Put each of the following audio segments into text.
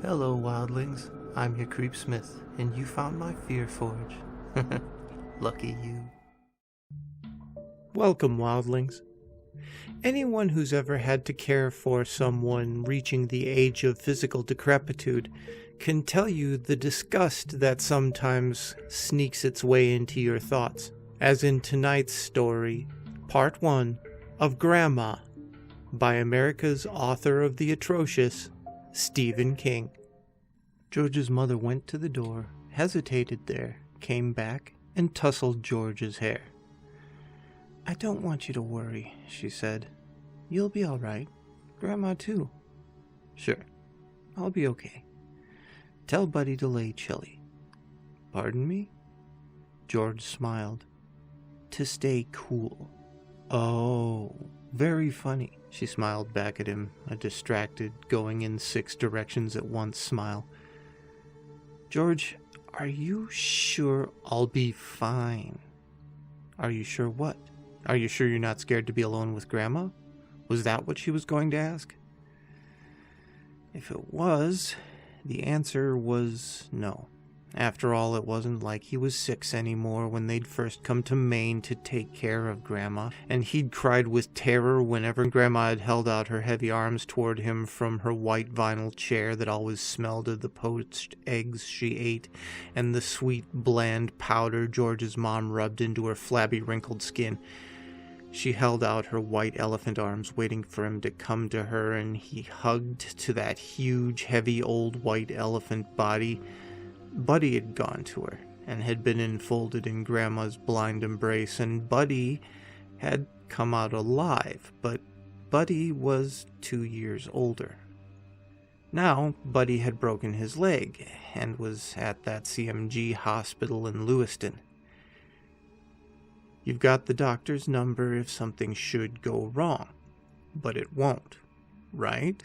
Hello, wildlings. I'm your Creepsmith, and you found my Fear Forge. Lucky you. Welcome, wildlings. Anyone who's ever had to care for someone reaching the age of physical decrepitude can tell you the disgust that sometimes sneaks its way into your thoughts, as in tonight's story, Part 1 of Gramma, by America's author of the atrocious, Stephen King. George's mother went to the door, hesitated there, came back, and tousled George's hair. "I don't want you to worry," she said. "You'll be all right. Grandma, too." "Sure. I'll be okay. Tell Buddy to lay chilly." "Pardon me?" George smiled. "To stay cool." "Oh, very funny." She smiled back at him, a distracted, going in 6 directions at once smile. "George, are you sure I'll be fine?" "Are you sure what? Are you sure you're not scared to be alone with Grandma?" Was that what she was going to ask? If it was, the answer was no. After all, it wasn't like he was 6 anymore when they'd first come to Maine to take care of Grandma, and he'd cried with terror whenever Grandma had held out her heavy arms toward him from her white vinyl chair that always smelled of the poached eggs she ate and the sweet, bland powder George's mom rubbed into her flabby, wrinkled skin. She held out her white elephant arms, waiting for him to come to her, and he hugged to that huge, heavy, old white elephant body. Buddy had gone to her, and had been enfolded in Grandma's blind embrace, and Buddy had come out alive, but Buddy was 2 years older. Now, Buddy had broken his leg, and was at that CMG hospital in Lewiston. "You've got the doctor's number if something should go wrong, but it won't, right?"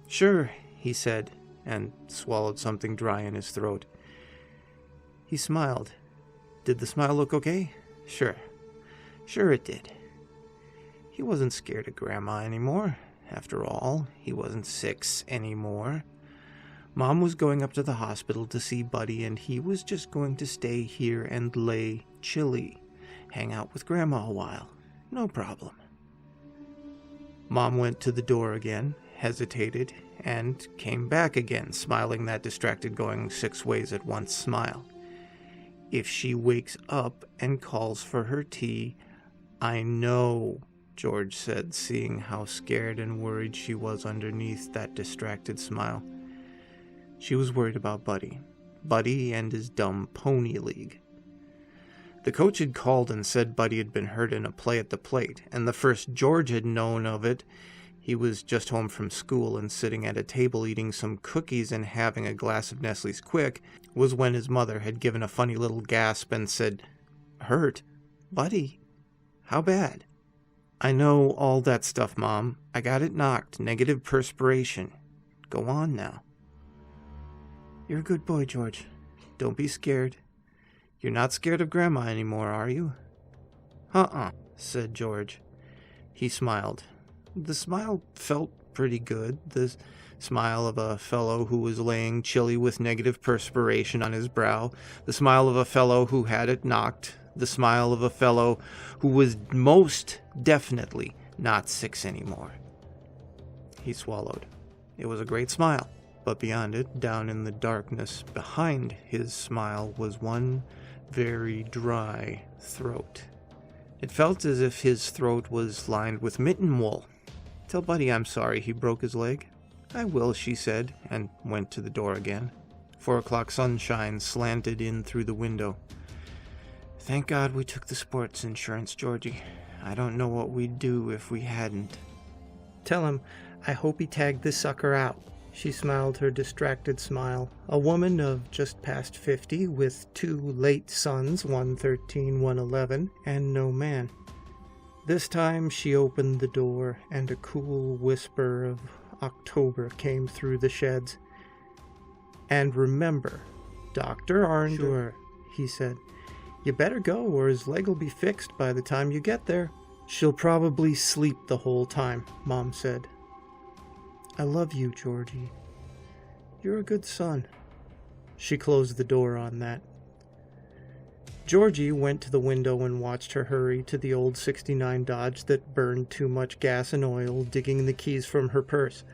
"Sure," he said, and swallowed something dry in his throat. He smiled. Did the smile look okay? Sure. Sure it did. He wasn't scared of Grandma anymore. After all, he wasn't 6 anymore. Mom was going up to the hospital to see Buddy, and he was just going to stay here and lay chilly. Hang out with Grandma a while. No problem. Mom went to the door again, hesitated, and came back again, smiling that distracted going 6 ways at once smile. "If she wakes up and calls for her tea, I know," George said, seeing how scared and worried she was underneath that distracted smile. She was worried about Buddy. Buddy and his dumb pony league. The coach had called and said Buddy had been hurt in a play at the plate, and the first George had known of it, he was just home from school and sitting at a table eating some cookies and having a glass of Nestle's Quick, was when his mother had given a funny little gasp and said, "Hurt? Buddy? How bad?" "I know all that stuff, Mom. I got it knocked. Negative perspiration. Go on now." "You're a good boy, George. Don't be scared. You're not scared of Grandma anymore, are you?" "Uh-uh," said George. He smiled. The smile felt pretty good. The smile of a fellow who was laying chilly with negative perspiration on his brow. The smile of a fellow who had it knocked. The smile of a fellow who was most definitely not 6 anymore. He swallowed. It was a great smile, but beyond it, down in the darkness behind his smile, was one very dry throat. It felt as if his throat was lined with mitten wool. "Tell Buddy I'm sorry he broke his leg." "I will," she said, and went to the door again. 4 o'clock sunshine slanted in through the window. "Thank God we took the sports insurance, Georgie. I don't know what we'd do if we hadn't." "Tell him I hope he tagged this sucker out." She smiled her distracted smile. A woman of just past 50 with 2 late sons, one 13, one 11, and no man. This time she opened the door, and a cool whisper of October came through the sheds. "And remember, Dr. Arndor," "Sure," he said. "You better go, or his leg'll be fixed by the time you get there." "She'll probably sleep the whole time," Mom said. "I love you, Georgie." You're a good son." She closed the door on that. Georgie went to the window and watched her hurry to the old '69 Dodge that burned too much gas and oil, digging the keys from her purse.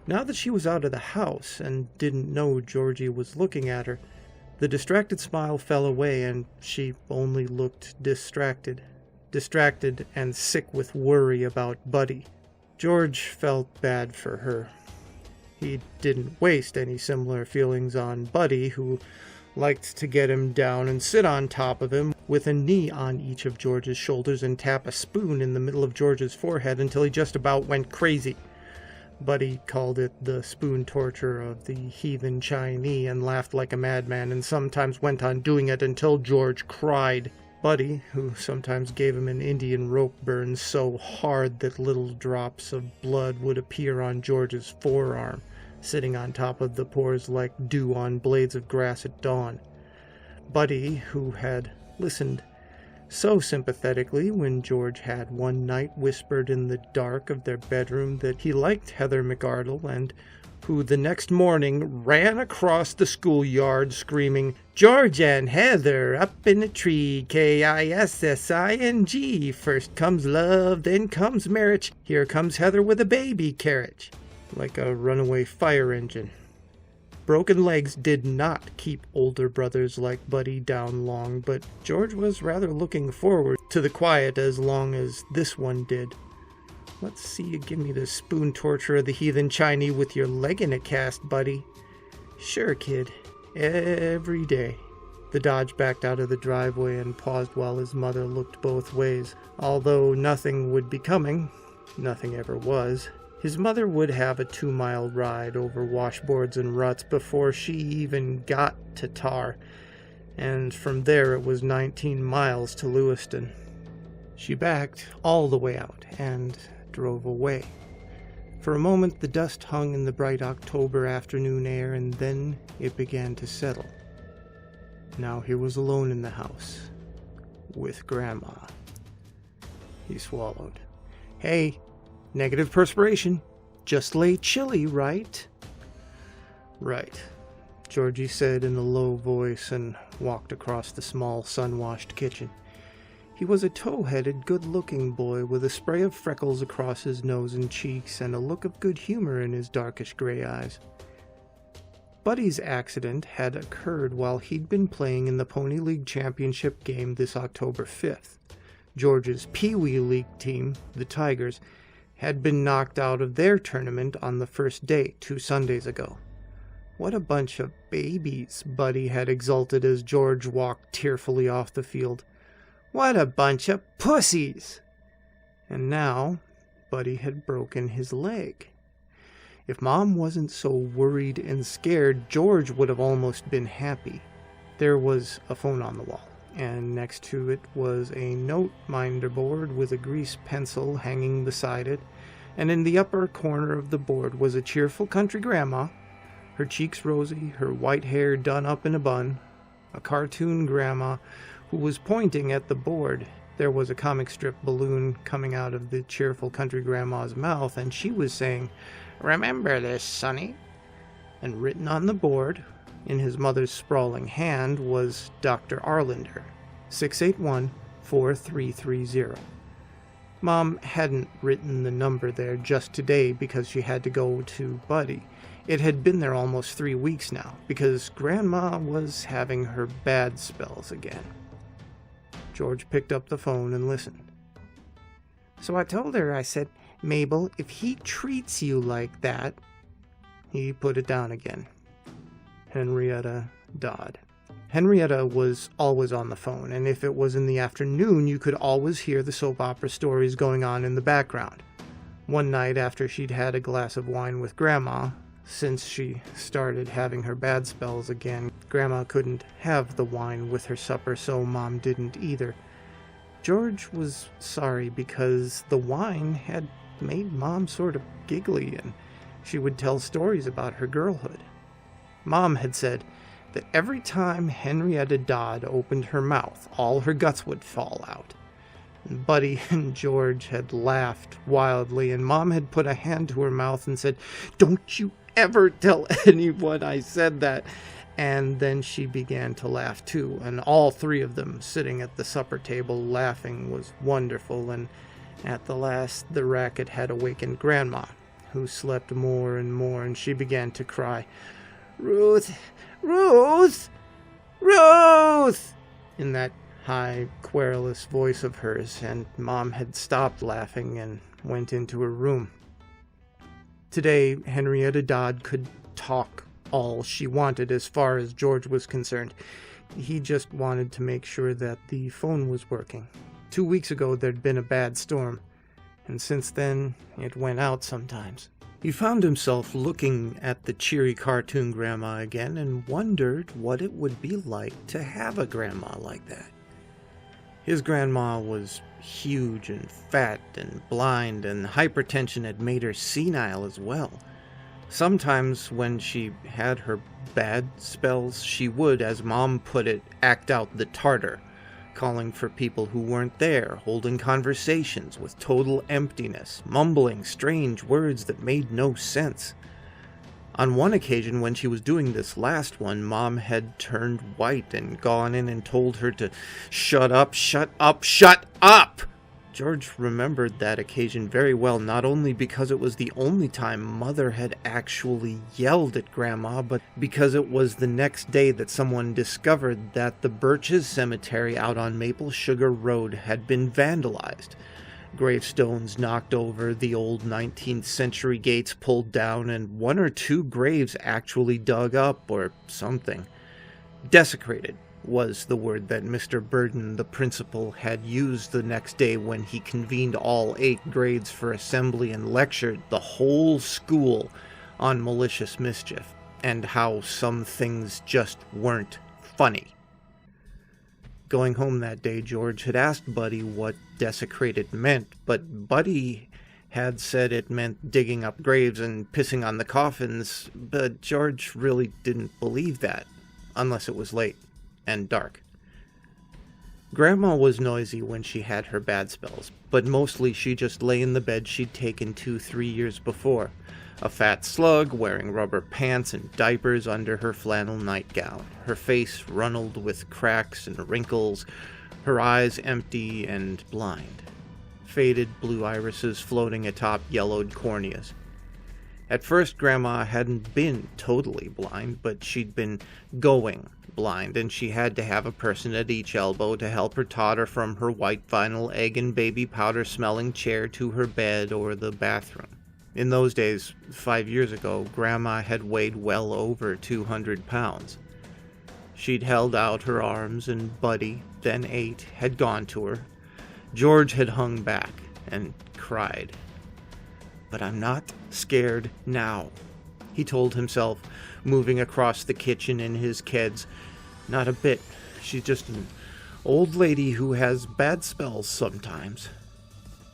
Now that she was out of the house and didn't know Georgie was looking at her, the distracted smile fell away and she only looked distracted and sick with worry about Buddy. George felt bad for her. He didn't waste any similar feelings on Buddy, who liked to get him down and sit on top of him with a knee on each of George's shoulders and tap a spoon in the middle of George's forehead until he just about went crazy. Buddy called it the spoon torture of the heathen Chinese and laughed like a madman, and sometimes went on doing it until George cried. Buddy, who sometimes gave him an Indian rope burn so hard that little drops of blood would appear on George's forearm, sitting on top of the pores like dew on blades of grass at dawn. Buddy, who had listened so sympathetically when George had one night whispered in the dark of their bedroom that he liked Heather McArdle, and who the next morning ran across the schoolyard screaming, "George and Heather up in a tree, Kissing. First comes love, then comes marriage. Here comes Heather with a baby carriage," like a runaway fire engine. Broken legs did not keep older brothers like Buddy down long, but George was rather looking forward to the quiet as long as this one did. "Let's see you give me the spoon torture of the heathen Chinese with your leg in a cast, Buddy." "Sure, kid. Every day." The Dodge backed out of the driveway and paused while his mother looked both ways. Although nothing would be coming, nothing ever was, his mother would have a 2-mile ride over washboards and ruts before she even got to Tar, and from there it was 19 miles to Lewiston. She backed all the way out and drove away. For a moment the dust hung in the bright October afternoon air, and then it began to settle. Now he was alone in the house, with Grandma. He swallowed. "Hey, negative perspiration. Just lay chilly, right?" "Right," Georgie said in a low voice and walked across the small sun-washed kitchen. He was a tow-headed, good-looking boy with a spray of freckles across his nose and cheeks and a look of good humor in his darkish gray eyes. Buddy's accident had occurred while he'd been playing in the Pony League Championship game this October 5th. George's Pee Wee League team, the Tigers, had been knocked out of their tournament on the first day 2 Sundays ago. "What a bunch of babies," Buddy had exulted as George walked tearfully off the field. "What a bunch of pussies!" And now Buddy had broken his leg. If Mom wasn't so worried and scared, George would have almost been happy. There was a phone on the wall, and next to it was a note minder board with a grease pencil hanging beside it, and in the upper corner of the board was a cheerful country grandma, her cheeks rosy, her white hair done up in a bun, a cartoon grandma who was pointing at the board. There was a comic strip balloon coming out of the cheerful country grandma's mouth, and she was saying, "Remember this, Sonny." And written on the board, in his mother's sprawling hand, was Dr. Arlander, 681-4330. Mom hadn't written the number there just today because she had to go to Buddy. It had been there almost 3 weeks now, because Grandma was having her bad spells again. George picked up the phone and listened. "So I told her, I said, Mabel, if he treats you like that..." He put it down again. Henrietta Dodd. Henrietta was always on the phone, and if it was in the afternoon, you could always hear the soap opera stories going on in the background. One night after she'd had a glass of wine with Grandma, since she started having her bad spells again, Grandma couldn't have the wine with her supper, so Mom didn't either. George was sorry because the wine had made Mom sort of giggly, and she would tell stories about her girlhood. Mom had said that every time Henrietta Dodd opened her mouth, all her guts would fall out. And Buddy and George had laughed wildly, and Mom had put a hand to her mouth and said, "Don't you ever tell anyone I said that." And then she began to laugh too, and all three of them sitting at the supper table laughing was wonderful, and at the last the racket had awakened Grandma, who slept more and more, and she began to cry, "Ruth, Ruth, Ruth," in that high, querulous voice of hers, and Mom had stopped laughing and went into her room. Today, Henrietta Dodd could talk all she wanted as far as George was concerned. He just wanted to make sure that the phone was working. 2 weeks ago, there'd been a bad storm, and since then, it went out sometimes. He found himself looking at the cheery cartoon grandma again and wondered what it would be like to have a grandma like that. His grandma was huge and fat and blind, and hypertension had made her senile as well. Sometimes when she had her bad spells, she would, as Mom put it, act out the tartar, calling for people who weren't there, holding conversations with total emptiness, mumbling strange words that made no sense. On one occasion, when she was doing this last one, Mom had turned white and gone in and told her to shut up, shut up, shut up! George remembered that occasion very well, not only because it was the only time Mother had actually yelled at Grandma, but because it was the next day that someone discovered that the Birches Cemetery out on Maple Sugar Road had been vandalized. Gravestones knocked over, the old 19th century gates pulled down, and 1 or 2 graves actually dug up or something. Desecrated was the word that Mr. Burden, the principal, had used the next day when he convened all 8 grades for assembly and lectured the whole school on malicious mischief, and how some things just weren't funny. Going home that day, George had asked Buddy what desecrated meant, but Buddy had said it meant digging up graves and pissing on the coffins, but George really didn't believe that, unless it was late and dark. Grandma was noisy when she had her bad spells, but mostly she just lay in the bed she'd taken 2-3 years before, a fat slug wearing rubber pants and diapers under her flannel nightgown, her face runneled with cracks and wrinkles, her eyes empty and blind, faded blue irises floating atop yellowed corneas. At first, Grandma hadn't been totally blind, but she'd been going blind, and she had to have a person at each elbow to help her totter from her white vinyl egg and baby powder smelling chair to her bed or the bathroom. In those days, 5 years ago, Grandma had weighed well over 200 pounds. She'd held out her arms, and Buddy, then 8, had gone to her. George had hung back and cried. "But I'm not scared now," he told himself, moving across the kitchen in his keds. "Not a bit. She's just an old lady who has bad spells sometimes."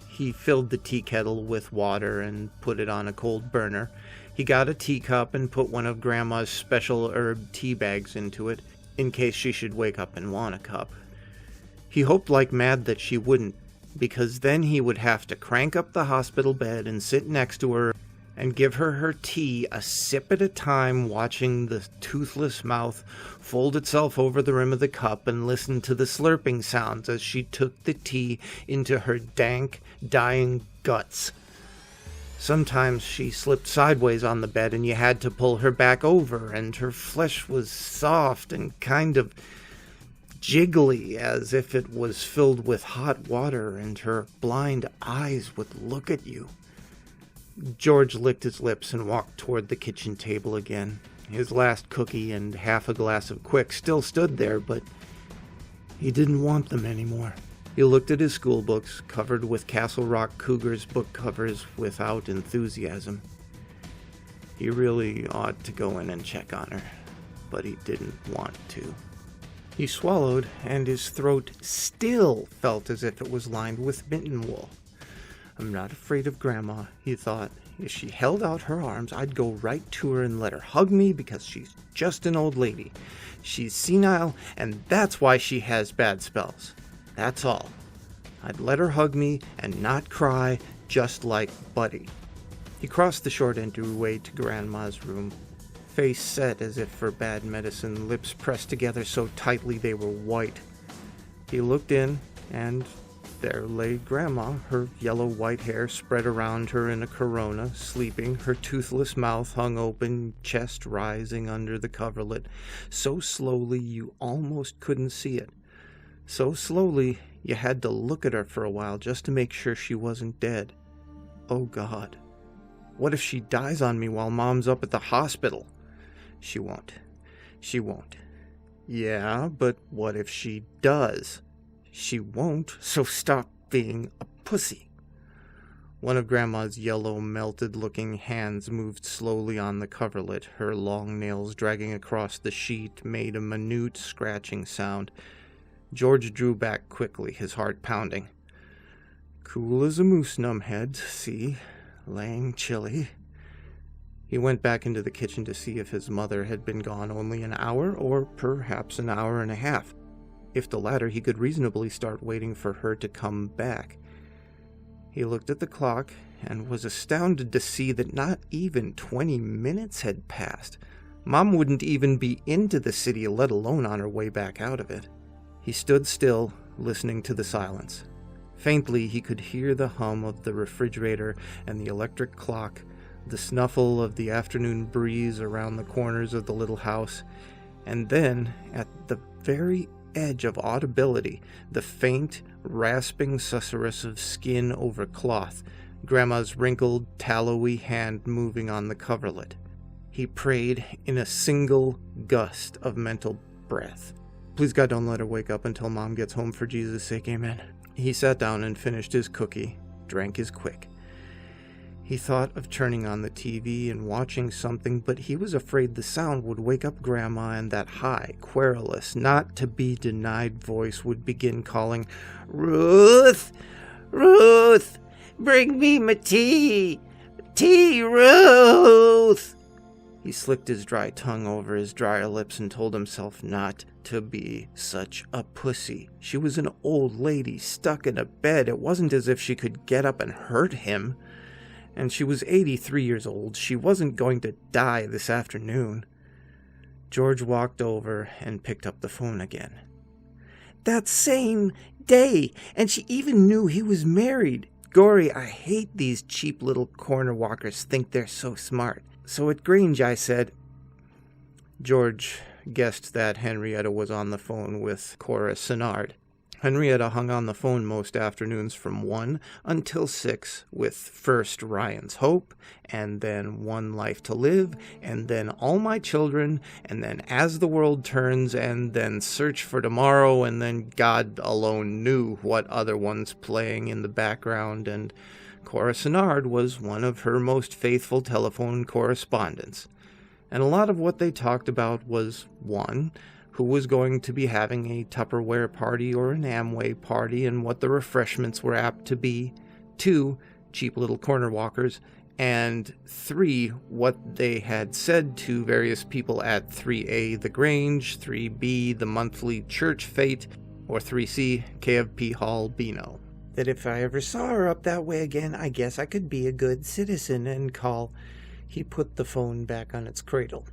He filled the tea kettle with water and put it on a cold burner. He got a teacup and put one of Grandma's special herb tea bags into it, in case she should wake up and want a cup. He hoped like mad that she wouldn't, because then he would have to crank up the hospital bed and sit next to her and give her her tea a sip at a time, watching the toothless mouth fold itself over the rim of the cup and listen to the slurping sounds as she took the tea into her dank, dying guts. Sometimes she slipped sideways on the bed and you had to pull her back over, and her flesh was soft and kind of jiggly as if it was filled with hot water, and her blind eyes would look at you. George licked his lips and walked toward the kitchen table again. His last cookie and half a glass of Quick still stood there, but he didn't want them anymore. He looked at his school books, covered with Castle Rock Cougars book covers, without enthusiasm. He really ought to go in and check on her, but he didn't want to. He swallowed, and his throat still felt as if it was lined with mitten wool. "I'm not afraid of Grandma," he thought. "If she held out her arms, I'd go right to her and let her hug me because she's just an old lady. She's senile, and that's why she has bad spells. That's all. I'd let her hug me and not cry, just like Buddy." He crossed the short entryway to Grandma's room, face set as if for bad medicine, lips pressed together so tightly they were white. He looked in, and there lay Grandma, her yellow-white hair spread around her in a corona, sleeping, her toothless mouth hung open, chest rising under the coverlet, so slowly you almost couldn't see it. So slowly you had to look at her for a while just to make sure she wasn't dead. Oh God. What if she dies on me while Mom's up at the hospital? She won't. She won't. Yeah, but what if she does? She won't, so stop being a pussy. One of Grandma's yellow, melted-looking hands moved slowly on the coverlet. Her long nails dragging across the sheet made a minute scratching sound. George drew back quickly, his heart pounding. Cool as a moose, numbhead, see? Laying chilly. He went back into the kitchen to see if his mother had been gone only an hour or perhaps an hour and a half. If the latter, he could reasonably start waiting for her to come back. He looked at the clock and was astounded to see that not even 20 minutes had passed. Mom wouldn't even be into the city, let alone on her way back out of it. He stood still, listening to the silence. Faintly, he could hear the hum of the refrigerator and the electric clock, the snuffle of the afternoon breeze around the corners of the little house, and then, at the very edge of audibility, the faint, rasping susurrus of skin over cloth, Grandma's wrinkled, tallowy hand moving on the coverlet. He prayed in a single gust of mental breath. Please God, don't let her wake up until Mom gets home, for Jesus' sake, amen. He sat down and finished his cookie, drank his quick. He thought of turning on the TV and watching something, but he was afraid the sound would wake up Grandma and that high, querulous, not-to-be-denied voice would begin calling, "Ruth! Ruth! Bring me my tea! Tea, Ruth!" He slicked his dry tongue over his drier lips and told himself not to be such a pussy. She was an old lady stuck in a bed. It wasn't as if she could get up and hurt him. And she was 83 years old. She wasn't going to die this afternoon. George walked over and picked up the phone again. That same day, and she even knew he was married. Gory, I hate these cheap little corner walkers think they're so smart. So at Grange I said... George guessed that Henrietta was on the phone with Cora Sinnard. Henrietta hung on the phone most afternoons from 1 until 6 with first Ryan's Hope, and then One Life to Live, and then All My Children, and then As the World Turns, and then Search for Tomorrow, and then God alone knew what other ones playing in the background, and Cora Sinnard was one of her most faithful telephone correspondents. And a lot of what they talked about was, 1, who was going to be having a Tupperware party or an Amway party and what the refreshments were apt to be, 2, cheap little corner walkers, and 3, what they had said to various people at 3A the Grange, 3B the monthly church fete, or 3C KFP Hall Beano. That if I ever saw her up that way again, I guess I could be a good citizen and call. He put the phone back on its cradle.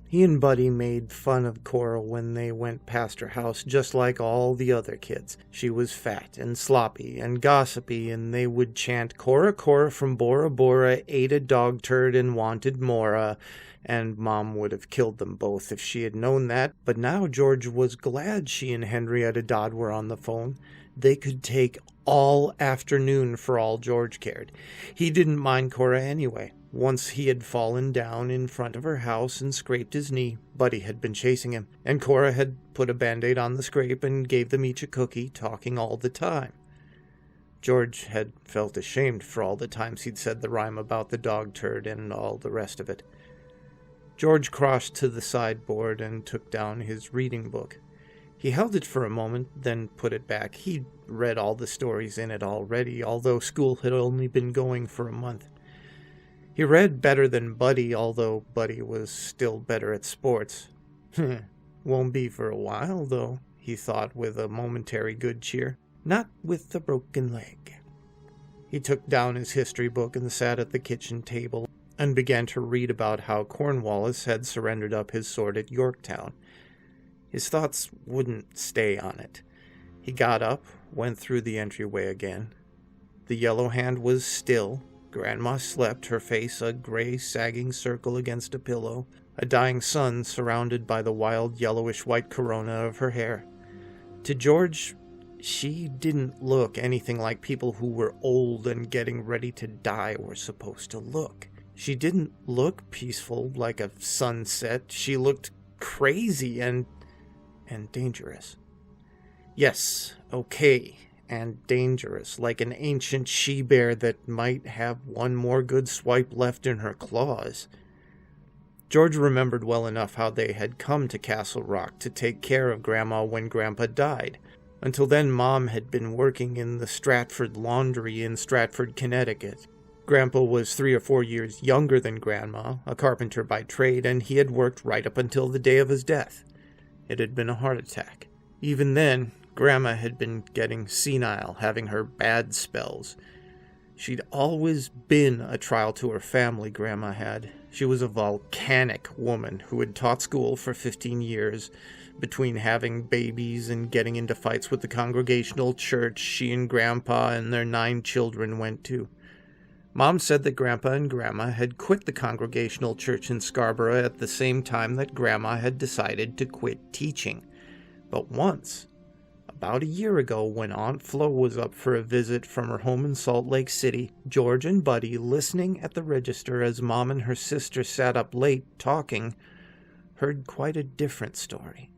He and Buddy made fun of Cora when they went past her house, just like all the other kids. She was fat and sloppy and gossipy, and they would chant, "Cora, Cora from Bora Bora, ate a dog turd and wanted Mora," and Mom would have killed them both if she had known that. But now George was glad she and Henrietta Dodd were on the phone. They could take all afternoon for all George cared. He didn't mind Cora anyway. Once he had fallen down in front of her house and scraped his knee. Buddy had been chasing him, and Cora had put a Band-Aid on the scrape and gave them each a cookie, talking all the time. George had felt ashamed for all the times he'd said the rhyme about the dog turd and all the rest of it. George crossed to the sideboard and took down his reading book. He held it for a moment, then put it back. He'd read all the stories in it already, although school had only been going for a month. He read better than Buddy, although Buddy was still better at sports. Won't be for a while, though, he thought with a momentary good cheer. Not with the broken leg. He took down his history book and sat at the kitchen table and began to read about how Cornwallis had surrendered up his sword at Yorktown. His thoughts wouldn't stay on it. He got up, went through the entryway again. The yellow hand was still. Grandma slept, her face a gray, sagging circle against a pillow, a dying sun surrounded by the wild yellowish-white corona of her hair. To George, she didn't look anything like people who were old and getting ready to die were supposed to look. She didn't look peaceful like a sunset. She looked crazy and dangerous. Yes, okay, and dangerous, like an ancient she-bear that might have one more good swipe left in her claws. George remembered well enough how they had come to Castle Rock to take care of Grandma when Grandpa died. Until then, Mom had been working in the Stratford laundry in Stratford, Connecticut. Grandpa was 3 or 4 years younger than Grandma, a carpenter by trade, and he had worked right up until the day of his death. It had been a heart attack. Even then, Grandma had been getting senile, having her bad spells. She'd always been a trial to her family, Grandma had. She was a volcanic woman who had taught school for 15 years. Between having babies and getting into fights with the Congregational Church she and Grandpa and their 9 children went to. Mom said that Grandpa and Grandma had quit the Congregational Church in Scarborough at the same time that Grandma had decided to quit teaching. But once, about a year ago, when Aunt Flo was up for a visit from her home in Salt Lake City, George and Buddy, listening at the register as Mom and her sister sat up late talking, heard quite a different story.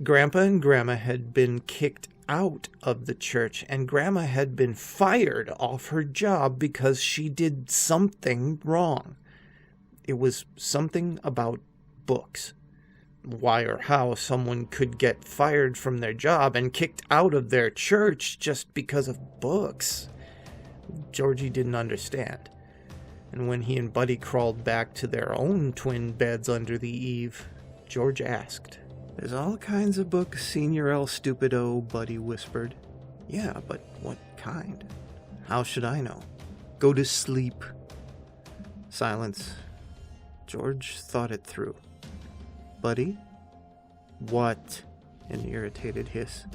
Grandpa and Grandma had been kicked out of the church, and Grandma had been fired off her job because she did something wrong. It was something about books. Why or how someone could get fired from their job and kicked out of their church just because of books, Georgie didn't understand. And when he and Buddy crawled back to their own twin beds under the eave, George asked. "There's all kinds of books, Senior El Stupido," Buddy whispered. "Yeah, but what kind?" "How should I know?" "Go to sleep." Silence. George thought it through. "Buddy?" "What?" An irritated hiss.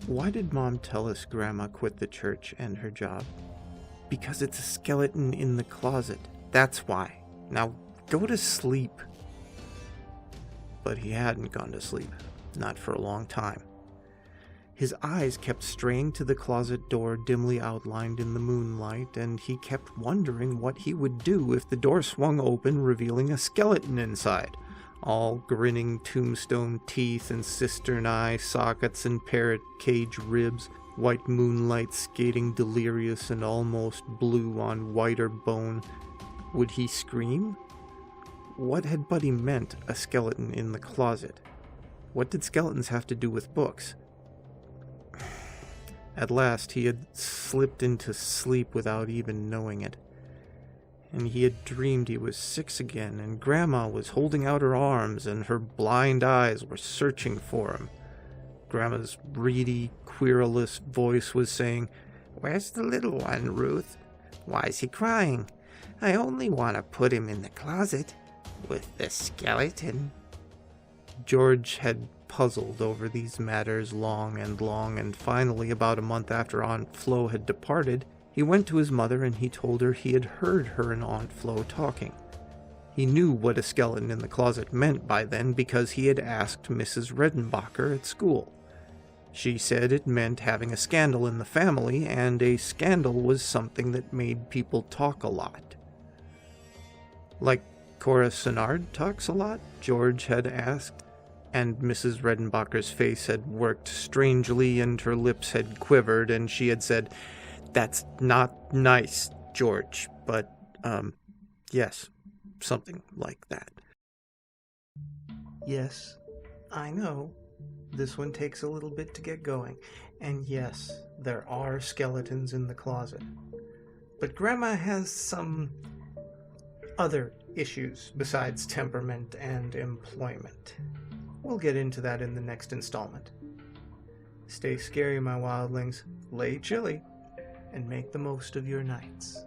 "Why did Mom tell us Grandma quit the church and her job?" "Because it's a skeleton in the closet. That's why. Now go to sleep." But he hadn't gone to sleep. Not for a long time. His eyes kept straying to the closet door dimly outlined in the moonlight, and he kept wondering what he would do if the door swung open, revealing a skeleton inside. All grinning tombstone teeth and cistern eye sockets and parrot cage ribs, white moonlight skating delirious and almost blue on whiter bone. Would he scream? What had Buddy meant, a skeleton in the closet? What did skeletons have to do with books? At last he had slipped into sleep without even knowing it. And he had dreamed he was 6 again, and Grandma was holding out her arms, and her blind eyes were searching for him. Grandma's reedy, querulous voice was saying, "Where's the little one, Ruth? Why's he crying? I only want to put him in the closet with the skeleton." George had puzzled over these matters long, and finally, about a month after Aunt Flo had departed, he went to his mother and he told her he had heard her and Aunt Flo talking. He knew what a skeleton in the closet meant by then because he had asked Mrs. Redenbacher at school. She said it meant having a scandal in the family, and a scandal was something that made people talk a lot. "Like Cora Sinnard talks a lot?" George had asked, and Mrs. Redenbacher's face had worked strangely and her lips had quivered, and she had said, "That's not nice, George, but, yes, something like that." "Yes, I know. This one takes a little bit to get going. And yes, there are skeletons in the closet. But Grandma has some other issues besides temperament and employment. We'll get into that in the next installment. Stay scary, my wildlings. Lay chilly." and make the most of your nights.